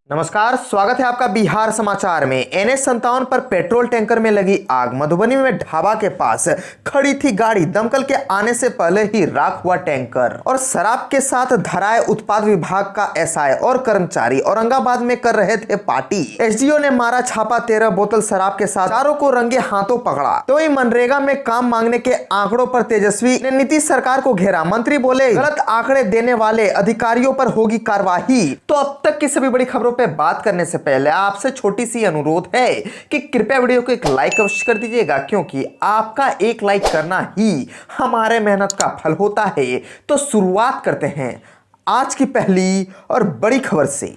नमस्कार, स्वागत है आपका बिहार समाचार में। NH-57 पर पेट्रोल टैंकर में लगी आग। मधुबनी में ढाबा के पास खड़ी थी गाड़ी, दमकल के आने से पहले ही राख हुआ टैंकर। और शराब के साथ धराए उत्पाद विभाग का SI और कर्मचारी औरंगाबाद में कर रहे थे पार्टी। SDO ने मारा छापा, 13 बोतल शराब के साथ चारों को रंगे हाथों पकड़ा। तो वही मनरेगा में काम मांगने के आंकड़ों पर तेजस्वी ने नीतीश सरकार को घेरा। मंत्री बोले, गलत आंकड़े देने वाले अधिकारियों पर होगी कार्रवाई। तो अब तक की सभी बड़ी खबरों पे बात करने से पहले आपसे छोटी सी अनुरोध है कि कृपया वीडियो को एक लाइक अवश्य कर दीजिएगा, क्योंकि आपका एक लाइक करना ही हमारे मेहनत का फल होता है। तो शुरुआत करते हैं आज की पहली और बड़ी खबर से।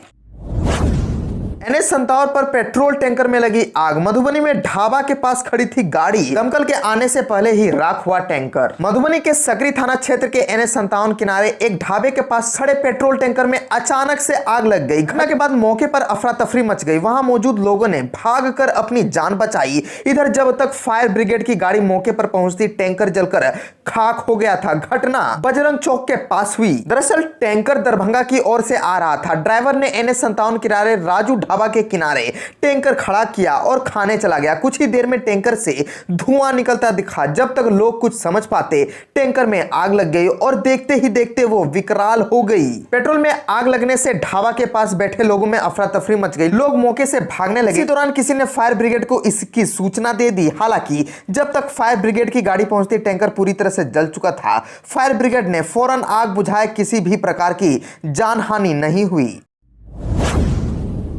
NH-57 पर पेट्रोल टैंकर में लगी आग। मधुबनी में ढाबा के पास खड़ी थी गाड़ी, दमकल के आने से पहले ही राख हुआ टैंकर। मधुबनी के सकरी थाना क्षेत्र के NH-57 किनारे एक ढाबे के पास खड़े पेट्रोल टैंकर में अचानक से आग लग गई। घटना के बाद मौके पर अफरा तफरी मच गई। वहां मौजूद लोगों ने भागकर अपनी जान बचाई। इधर जब तक फायर ब्रिगेड की गाड़ी मौके पर पहुंचती, टैंकर जलकर खाक हो गया था। घटना बजरंग चौक के पास हुई। दरअसल टैंकर दरभंगा की ओर से आ रहा था। ड्राइवर ने NH-57 किनारे राजू ढाबा के किनारे टैंकर खड़ा किया और खाने चला गया। कुछ ही देर में टैंकर से धुआं निकलता दिखा। जब तक लोग कुछ समझ पाते, टैंकर में आग लग गई और देखते ही देखते वो विकराल हो गई। पेट्रोल में आग लगने से ढाबा के पास बैठे लोगों में अफरा तफरी मच गई। लोग मौके से भागने लगे। इसी दौरान किसी ने फायर ब्रिगेड को इसकी सूचना दे दी। हालांकि जब तक फायर ब्रिगेड की गाड़ी पहुंचती, टैंकर पूरी तरह से जल चुका था। फायर ब्रिगेड ने फौरन आग बुझाए। किसी भी प्रकार की जानहानि नहीं हुई।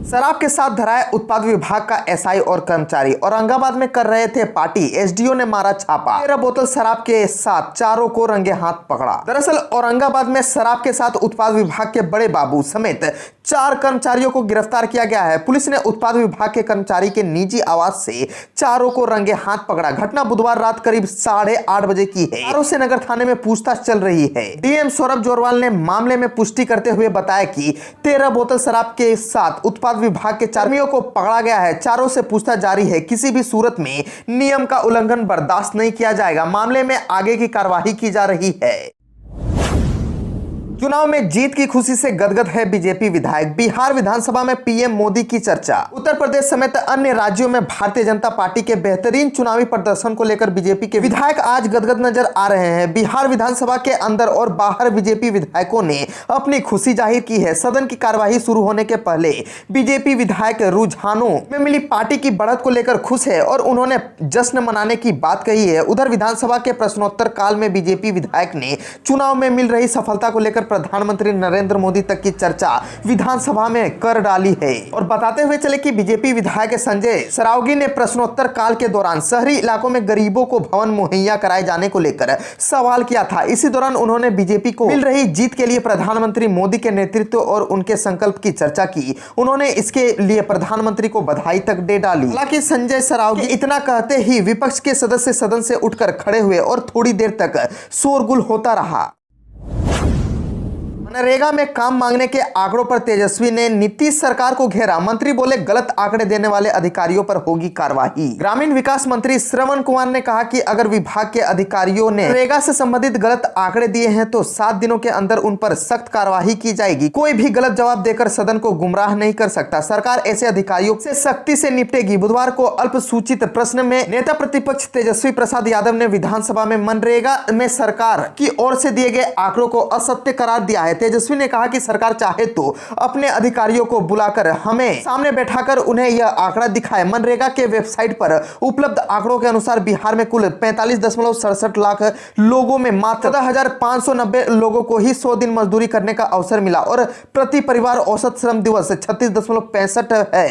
शराब के साथ धराए उत्पाद विभाग का SI और कर्मचारी औरंगाबाद में कर रहे थे पार्टी। SDO ने मारा छापा, 13 बोतल शराब के साथ चारों को रंगे हाथ पकड़ा। दरअसल औरंगाबाद में शराब के साथ उत्पाद विभाग के बड़े बाबू समेत 4 कर्मचारियों को गिरफ्तार किया गया है। पुलिस ने उत्पाद विभाग के कर्मचारी के निजी आवाज से चारों को रंगे हाथ पकड़ा। घटना बुधवार रात करीब 8:30 बजे की है। चारों से नगर थाने में पूछताछ चल रही है। DM सौरभ जोरवाल ने मामले में पुष्टि करते हुए बताया कि 13 बोतल शराब के साथ उत्पाद विभाग के कर्मियों को पकड़ा गया है। चारों से पूछताछ जारी है। किसी भी सूरत में नियम का उल्लंघन बर्दाश्त नहीं किया जाएगा। मामले में आगे की कार्रवाई की जा रही है। चुनाव में जीत की खुशी से गदगद है बीजेपी विधायक। बिहार विधानसभा में PM मोदी की चर्चा। उत्तर प्रदेश समेत अन्य राज्यों में भारतीय जनता पार्टी के बेहतरीन चुनावी प्रदर्शन को लेकर बीजेपी के विधायक आज गदगद नजर आ रहे हैं। बिहार विधानसभा के अंदर और बाहर बीजेपी विधायकों ने अपनी खुशी जाहिर की है। सदन की कार्यवाही शुरू होने के पहले बीजेपी विधायक रुझानों में मिली पार्टी की बढ़त को लेकर खुश है और उन्होंने जश्न मनाने की बात कही है। उधर विधानसभा के प्रश्नोत्तर काल में बीजेपी विधायक ने चुनाव में मिल रही सफलता को लेकर प्रधानमंत्री नरेंद्र मोदी तक की चर्चा विधानसभा में कर डाली है। और बताते हुए चले कि बीजेपी विधायक संजय सरावगी ने प्रश्नोत्तर काल के दौरान शहरी इलाकों में गरीबों को भवन मुहैया कराए जाने को लेकर सवाल किया था। इसी दौरान उन्होंने बीजेपी को मिल रही जीत के लिए प्रधानमंत्री मोदी के नेतृत्व और उनके संकल्प की चर्चा की। उन्होंने इसके लिए प्रधानमंत्री को बधाई तक दे डाली। हालांकि संजय सरावगी इतना कहते ही विपक्ष के सदस्य सदन से उठकर खड़े हुए और थोड़ी देर तक शोरगुल होता रहा। मनरेगा में काम मांगने के आंकड़ों पर तेजस्वी ने नीतीश सरकार को घेरा। मंत्री बोले, गलत आंकड़े देने वाले अधिकारियों पर होगी कार्रवाई। ग्रामीण विकास मंत्री श्रवण कुमार ने कहा कि अगर विभाग के अधिकारियों ने मनरेगा से संबंधित गलत आंकड़े दिए हैं तो 7 दिनों के अंदर उन पर सख्त कार्रवाई की जाएगी। कोई भी गलत जवाब देकर सदन को गुमराह नहीं कर सकता। सरकार ऐसे अधिकारियों से सख्ती से निपटेगी। बुधवार को अल्पसूचित प्रश्न में नेता प्रतिपक्ष तेजस्वी प्रसाद यादव ने विधानसभा में मनरेगा में सरकार की ओर से दिए गए आंकड़ों को असत्य करार दिया है। तेजस्वी ने कहा कि सरकार चाहे तो अपने अधिकारियों को बुलाकर हमें सामने बैठाकर उन्हें यह आंकड़ा दिखाए। मनरेगा के वेबसाइट पर उपलब्ध आंकड़ों के अनुसार बिहार में कुल 45.67 लाख लोगों में मात्र 14,590 लोगों को ही 100 दिन मजदूरी करने का अवसर मिला और प्रति परिवार औसत श्रम दिवस 36.65 है।